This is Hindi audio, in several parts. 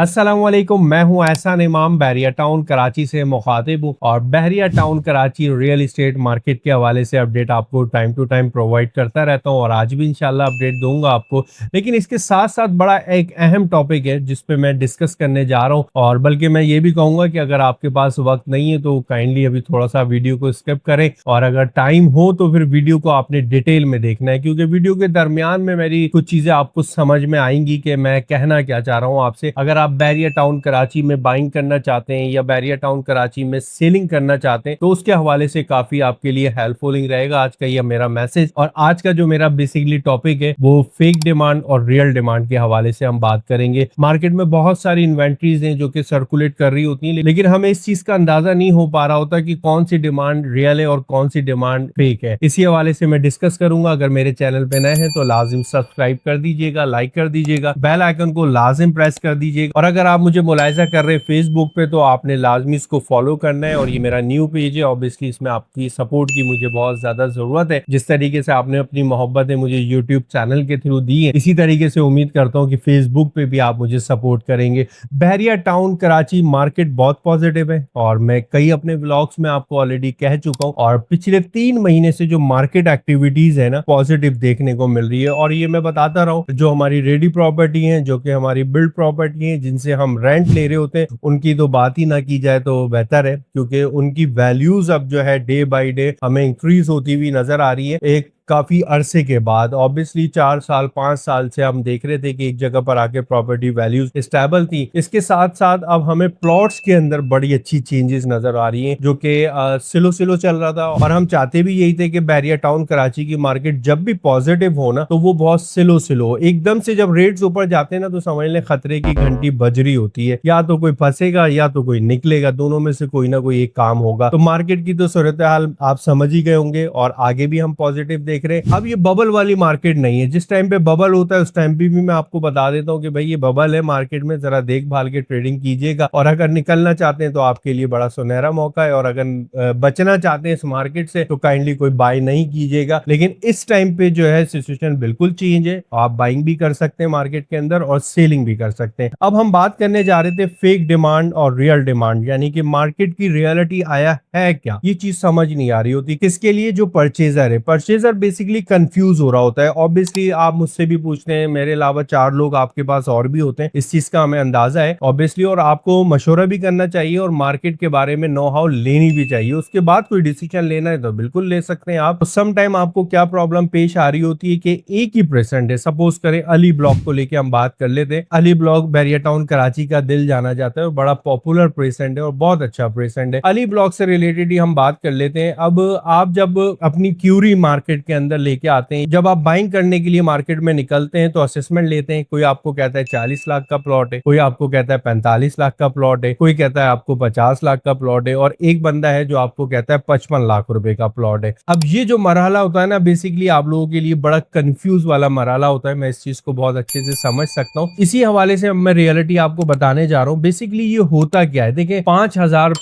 अस्सलामुअलैकुम, मैं हूं एहसान इमाम। बहरिया टाउन कराची से मुखातिब हूं और Bahria town Karachi real estate market के हवाले से अपडेट आपको टाइम टू टाइम प्रोवाइड करता रहता हूं और आज भी इंशाल्लाह अपडेट दूंगा आपको। लेकिन इसके साथ साथ बड़ा एक अहम टॉपिक है जिस पे मैं डिस्कस करने जा रहा हूं और बल्कि मैं ये भी कहूंगा कि अगर आपके पास वक्त नहीं है तो काइंडली अभी थोड़ा सा वीडियो को स्किप करें और अगर टाइम हो तो फिर वीडियो को आपने डिटेल में देखना है, क्योंकि वीडियो के दरमियान में मेरी कुछ चीजें आपको समझ में आएंगी कि मैं कहना क्या चाह रहा हूँ आपसे। अगर आप बैरिया टाउन कराची में बाइंग करना चाहते हैं या बैरिया टाउन कराची में सेलिंग करना चाहते हैं तो उसके हवाले से काफी आपके लिए हेल्पफुल रहेगा आज का यह मेरा मैसेज। और आज का जो मेरा बेसिकली टॉपिक है वो फेक डिमांड और रियल डिमांड के हवाले से हम बात करेंगे। मार्केट में बहुत सारी इन्वेंट्रीज हैं जो कि सर्कुलेट कर रही होती हैं, लेकिन हमें इस चीज का अंदाजा नहीं हो पा रहा होता कि कौन सी डिमांड रियल है और कौन सी डिमांड फेक है। इसी हवाले से मैं डिस्कस करूंगा। अगर मेरे चैनल पे नए हैं तो लाजिम सब्सक्राइब कर दीजिएगा, लाइक कर दीजिएगा, बेल आइकन को लाजिम प्रेस कर दीजिएगा और अगर आप मुझे मुलाहिजा कर रहे हैं फेसबुक पे तो आपने लाजमी इसको फॉलो करना है। और ये मेरा न्यू पेज है, ऑब्वियसली इसमें आपकी सपोर्ट की मुझे बहुत ज्यादा जरूरत है। जिस तरीके से आपने अपनी मोहब्बतें मुझे यूट्यूब चैनल के थ्रू दी है, इसी तरीके से उम्मीद करता हूँ कि फेसबुक पे भी आप मुझे सपोर्ट करेंगे। बहरिया टाउन कराची मार्केट बहुत पॉजिटिव है और मैं कई अपने व्लॉग्स में आपको ऑलरेडी कह चुका हूँ और पिछले 3 महीने से जो मार्केट एक्टिविटीज है ना पॉजिटिव देखने को मिल रही है। और ये मैं बताता रहा हूँ, जो हमारी रेडी प्रॉपर्टी है, जो कि हमारी बिल्ड प्रॉपर्टी है, जिनसे हम रेंट ले रहे होते हैं, उनकी तो बात ही ना की जाए तो बेहतर है, क्योंकि उनकी वैल्यूज अब जो है डे बाय डे हमें इंक्रीज होती हुई नजर आ रही है। एक काफी अरसे के बाद, ऑब्वियसली 4 साल 5 साल से हम देख रहे थे कि एक जगह पर आके प्रॉपर्टी वैल्यूज स्टेबल थी। इसके साथ साथ अब हमें प्लॉट्स के अंदर बड़ी अच्छी चेंजेस नजर आ रही हैं, जो कि स्लो स्लो चल रहा था और हम चाहते भी यही थे कि बहरिया टाउन कराची की मार्केट जब भी पॉजिटिव हो ना तो वो बहुत स्लो स्लो, एकदम से जब रेट्स ऊपर जाते हैं ना तो समझ लें खतरे की घंटी बज रही होती है। या तो कोई फंसेगा या तो कोई निकलेगा, दोनों में से कोई ना कोई एक काम होगा। तो मार्केट की तो सूरत हाल आप समझ ही गए होंगे और आगे भी हम पॉजिटिव देख रहे हैं। अब ये बबल वाली मार्केट नहीं है। जिस टाइम पे बबल होता है उस टाइम पे भी मैं आपको बता देता हूँ कि भाई ये बबल है मार्केट में, जरा देखभाल के ट्रेडिंग कीजिएगा और अगर निकलना चाहते हैं तो आपके लिए बड़ा सुनहरा मौका है और अगर बचना चाहते हैं इस मार्केट से तो काइंडली कोई बाय नहीं कीजिएगा। लेकिन इस टाइम पे जो है सिचुएशन बिल्कुल चेंज है, आप बाइंग भी कर सकते हैं मार्केट के अंदर और सेलिंग भी कर सकते हैं। अब हम बात करने जा रहे थे फेक डिमांड और रियल डिमांड, यानी कि मार्केट की रियलिटी आया है क्या, ये चीज समझ नहीं आ रही होती किसके लिए। जो परचेजर है, परचेजर बेसिकली कंफ्यूज हो रहा होता है। ऑब्वियसली आप मुझसे भी पूछते हैं, मेरे अलावा 4 लोग आपके पास और भी होते हैं, इस चीज का हमें अंदाजा है ऑब्वियसली, और आपको मशवरा भी करना चाहिए और मार्केट के बारे में नो हाउ लेनी भी चाहिए। उसके बाद कोई डिसीजन लेना है तो बिल्कुल ले सकते हैं आप। सम टाइम आपको क्या प्रॉब्लम पेश आ रही होती है कि एक ही प्रेजेंट है, सपोज करें अली ब्लॉक को लेके हम बात कर लेते हैं। अली ब्लॉक बहरिया टाउन कराची का दिल जाना जाता है और बड़ा पॉपुलर प्रेजेंट है और बहुत अच्छा प्रेजेंट है। अली ब्लॉक से रिलेटेड ही हम बात कर लेते हैं। अब आप जब अपनी क्यूरी मार्केट के अंदर लेके आते हैं, जब आप बाइंग करने के लिए मार्केट में निकलते हैं तो असेसमेंट लेते हैं। कोई आपको कहता है 40 लाख का प्लॉट है, कोई आपको कहता है 45 लाख का प्लॉट है, कोई कहता है आपको 50 लाख का प्लॉट है और एक बंदा है जो आपको कहता है 55 लाख रुपए का प्लॉट है। अब ये जो मरहला होता है ना बेसिकली आप लोगों के लिए बड़ा कंफ्यूज वाला मरहला होता है। मैं इस चीज को बहुत अच्छे से समझ सकता हूँ। इसी हवाले से मैं रियलिटी आपको बताने जा रहा हूँ। बेसिकली ये होता क्या है, देखिए 5000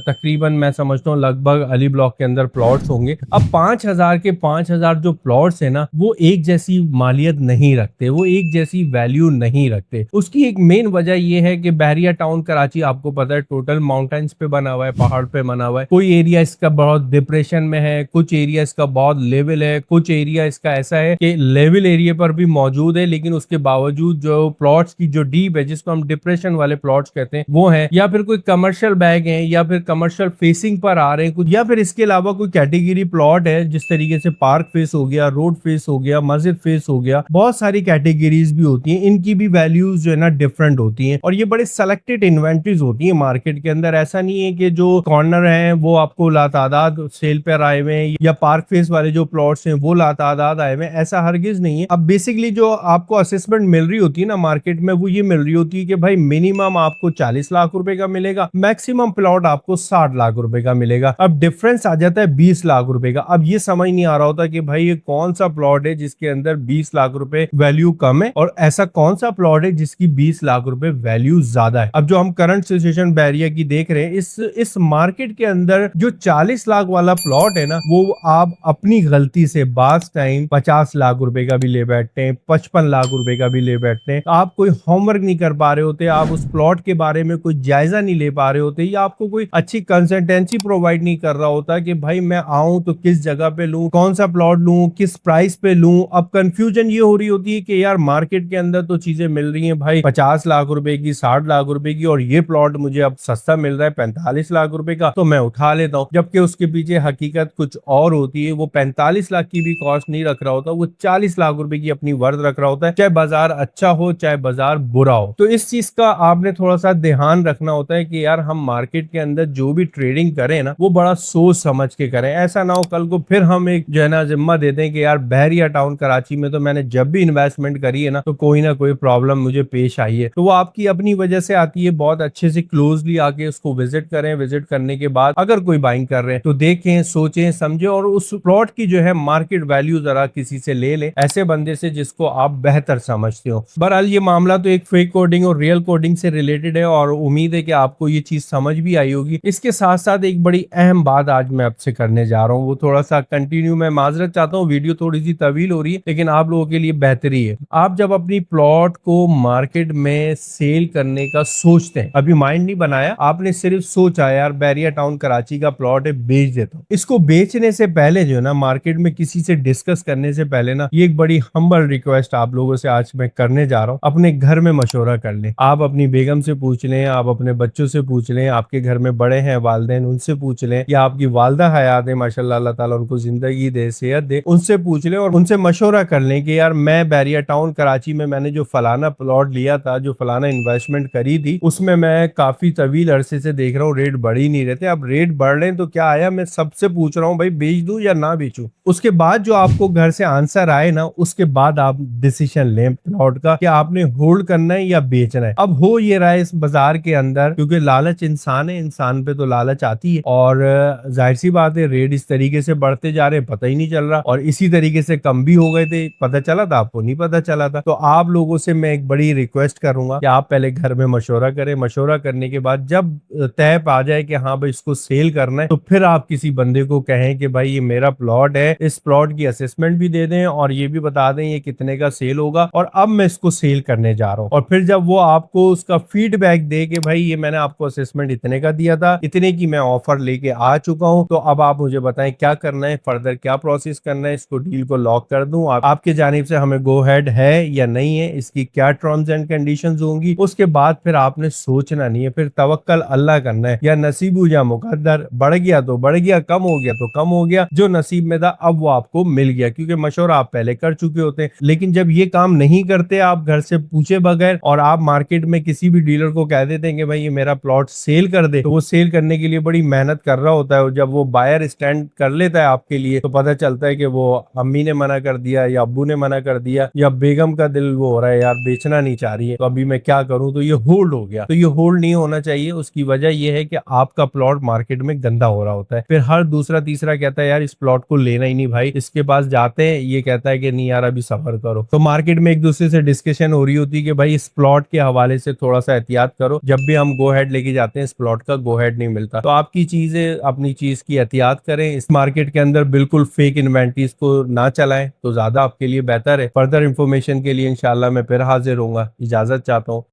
तकरीबन मैं समझता हूँ लगभग अली ब्लॉक के अंदर प्लॉट्स होंगे। अब 5000 के 5000 जो प्लॉट्स है ना वो एक जैसी मालियत नहीं रखते, वो एक जैसी वैल्यू नहीं रखते। उसकी एक मेन वजह ये है कि बहरिया टाउन कराची आपको पता है टोटल माउंटेन्स पे बना हुआ है, पहाड़ पे बना हुआ है। कोई एरिया इसका बहुत डिप्रेशन में है, कुछ एरिया इसका बहुत लेवल है, कुछ एरिया इसका ऐसा है कि लेवल एरिया पर भी मौजूद है लेकिन उसके बावजूद जो प्लॉट्स की जो डीप है, जिसको हम डिप्रेशन वाले प्लॉट्स कहते हैं, वो है, या फिर कोई कमर्शियल बैग है या फिर कमर्शियल फेसिंग पर आ रहे हैं कुछ, या फिर इसके अलावा कोई कैटेगरी प्लॉट है जिस तरीके से पार्क फेस हो गया, रोड फेस हो गया, मस्जिद फेस हो गया, बहुत सारी कैटेगरीज भी होती हैं। इनकी भी वैल्यूज जो है ना डिफरेंट होती हैं और ये बड़े सेलेक्टेड इन्वेंटरीज होती है मार्केट के अंदर। ऐसा नहीं है कि जो कॉर्नर है वो आपको लातादाद सेल पर आए हुए हैं या पार्क फेस वाले जो प्लॉट्स हैं वो लातादाद आए हुए हैं, ऐसा हरगिज नहीं है। अब बेसिकली जो आपको असेसमेंट मिल रही होती है ना मार्केट में, वो ये मिल रही होती है कि भाई मिनिमम आपको 40 लाख रुपए का मिलेगा, मैक्सिमम प्लॉट आपको 60 लाख रुपए का मिलेगा। अब डिफरेंस आ जाता है 20 लाख रुपए का। अब ये समझ नहीं आ रहा होता कि भाई ये कौन सा प्लॉट है जिसके अंदर 20 लाख रुपए वैल्यू कम है और ऐसा कौन सा प्लॉट है जिसकी 20 लाख रुपए वैल्यू ज्यादा है। अब जो हम करंट सिचुएशन बैरिया की देख रहे हैं, इस मार्केट के अंदर जो 40 लाख वाला प्लॉट है ना, वो आप अपनी गलती से बास टाइम 50 लाख रुपए का भी ले बैठते हैं, 55 लाख रुपए का भी ले बैठते हैं। आप कोई होमवर्क नहीं कर पा रहे होते, आप उस प्लॉट के बारे में कोई जायजा नहीं ले पा रहे होते, या आपको कोई अच्छी कंसल्टेंसी प्रोवाइड नहीं कर रहा होता कि भाई मैं आऊं तो किस जगह पे लूं, कौन सा प्लॉट लूं, किस प्राइस पे लूं। अब कंफ्यूजन ये हो रही होती है कि यार मार्केट के अंदर तो चीजें मिल रही हैं भाई 50 लाख रुपए की, 60 लाख रुपए की, और ये प्लॉट मुझे अब सस्ता मिल रहा है 45 लाख रुपए का, तो मैं उठा लेता हूँ। जबकि उसके पीछे हकीकत कुछ और होती है। वो 45 लाख की भी कॉस्ट नहीं रख रहा होता, वो 40 लाख रुपए की अपनी वर्थ रख रहा होता है, चाहे बाजार अच्छा हो चाहे बाजार बुरा हो। तो इस चीज का आपने थोड़ा सा ध्यान रखना होता है कि यार हम मार्केट के अंदर जो भी ट्रेडिंग करें ना, वो बड़ा सोच समझ के करें। ऐसा ना हो कल को फिर हम एक जो है ना जिम्मा दे दें कि यार बहरिया टाउन कराची में तो मैंने जब भी इन्वेस्टमेंट करी है ना, तो कोई ना कोई प्रॉब्लम मुझे पेश आई है। तो वो आपकी अपनी वजह से आती है। बहुत अच्छे से क्लोजली आके उसको विजिट करें। विजिट करने के बाद अगर कोई बाइंग कर रहे हैं तो देखें, सोचें, समझें, और उस प्लॉट की जो है मार्केट वैल्यू जरा किसी से ले लें, ऐसे बंदे से जिसको आप बेहतर समझते हो। बहरहाल ये मामला तो एक फेक कोडिंग और रियल कोडिंग से रिलेटेड है, और उम्मीद है कि आपको ये चीज समझ भी आई होगी। इसके साथ साथ एक बड़ी अहम बात आज मैं आपसे करने जा रहा हूँ, वो थोड़ा सा कंटिन्यू, मैं माजरत चाहता हूँ, वीडियो थोड़ी सी तवील हो रही है, लेकिन आप लोगों के लिए बेहतरी है। आप जब अपनी प्लॉट को मार्केट में सेल करने का सोचते हैं, अभी माइंड नहीं बनाया, आपने सिर्फ सोचा यार बहरिया टाउन कराची का प्लॉट है, बेच देता हूँ। इसको बेचने से पहले जो है ना, मार्केट में किसी से डिस्कस करने से पहले ना, ये एक बड़ी हम्बल रिक्वेस्ट आप लोगों से आज मैं करने जा रहा हूँ, अपने घर में मशवरा कर लें। आप अपनी बेगम से पूछ लें, आप अपने बच्चों से पूछ लें, आपके घर में बड़े हैं वालिदैन, उनसे पूछ लें, या आपकी वालदा हयात है माशाल्लाह, अल्लाह ताला उनको जिंदगी दे, सेहत दे, उनसे पूछ लें और उनसे मशवरा कर लें कि यार मैं बहरिया टाउन कराची में मैंने जो फलाना प्लॉट लिया था, जो फलाना इन्वेस्टमेंट करी थी, उसमें मैं काफी तवील अरसे से देख रहा हूँ रेट बढ़ ही नहीं रहते। अब रेट बढ़ रहे हैं तो क्या आया, मैं सबसे पूछ रहा हूँ भाई बेच दूं या ना बेचूं। उसके बाद जो आपको घर से आंसर आए ना, उसके बाद आप डिसीजन लें प्लॉट का कि आपने होल्ड करना है या बेचना है। अब हो ये रहा है इस बाजार के अंदर, क्योंकि लालच इंसान है, इंसान पे तो लालच आती है, और जाहिर सी बात है रेट इस तरीके से बढ़ते जा रहे हैं, पता ही नहीं चल रहा, और इसी तरीके से कम भी हो गए थे, पता चला था आपको, नहीं पता चला था। तो आप लोगों से मैं एक बड़ी रिक्वेस्ट करूंगा कि आप पहले घर में मशवरा करें। मशवरा करने के बाद जब तय पा जाए कि हाँ भाई इसको सेल करना है, तो फिर आप किसी बंदे को कहें कि भाई ये मेरा प्लॉट है, इस प्लॉट की असेसमेंट भी दे दें और ये भी बता दें ये कितने का सेल होगा, और अब मैं इसको सेल करने जा रहा हूँ। और फिर जब वो आपको उसका फीडबैक दे कि भाई ये मैंने आपको असेसमेंट इतने का दिया था, इतने की मैं ऑफर लेके आ चुका हूँ, तो अब आप मुझे बताएं क्या करना है, फर्दर क्या प्रोसेस करना है, इसको डील को लॉक कर दूं, आपके जानिब से हमें गो हेड है या नहीं है, इसकी क्या टर्म्स एंड कंडीशंस होंगी। उसके बाद फिर आपने सोचना नहीं है, फिर तवक्कल अल्लाह करना है, या नसीबू या मुकद्दर, बढ़ गया तो बढ़ गया, कम हो गया तो कम हो गया, जो नसीब में था अब वो आपको मिल गया, क्योंकि मशवरा आप पहले कर चुके होते हैं। लेकिन जब ये काम नहीं करते, आप घर से पूछे बगैर, और आप मार्केट में किसी भी डीलर को कह देते हैं कि भाई ये मेरा प्लॉट सेल कर दे, तो वो सेल करने के लिए बड़ी मेहनत कर रहा होता है। जब वो बायर स्टैंड कर लेता है आपके लिए, तो पता चलता है कि वो अम्मी ने मना कर दिया या अब्बू ने मना कर दिया, या बेगम का दिल वो हो रहा है यार बेचना नहीं चाह रही है, तो अभी मैं क्या करूं, तो ये होल्ड हो गया। तो ये होल्ड नहीं होना चाहिए। उसकी वजह ये है कि आपका प्लॉट मार्केट में गंदा हो रहा होता है। फिर हर दूसरा तीसरा कहता है यार इस प्लॉट को लेना ही नहीं भाई, इसके पास जाते हैं, ये कहता है कि नहीं यार अभी सफर करो। तो मार्केट में एक दूसरे से डिस्कशन हो रही होती है कि भाई इस प्लॉट के हवाले से थोड़ा सा एहतियात करो। जब भी हम गो हेड लेके जाते हैं, इस प्लॉट का गो हेड नहीं मिलता। तो आपकी चीज है, अपनी चीज की एहतियात करें। इस मार्केट के अंदर बिल्कुल फेक इन्वेंटरीज को ना चलाएं, तो ज्यादा आपके लिए बेहतर है। फर्दर इंफॉर्मेशन के लिए इंशाल्लाह मैं फिर हाजिर होऊंगा। इजाजत चाहता हूँ।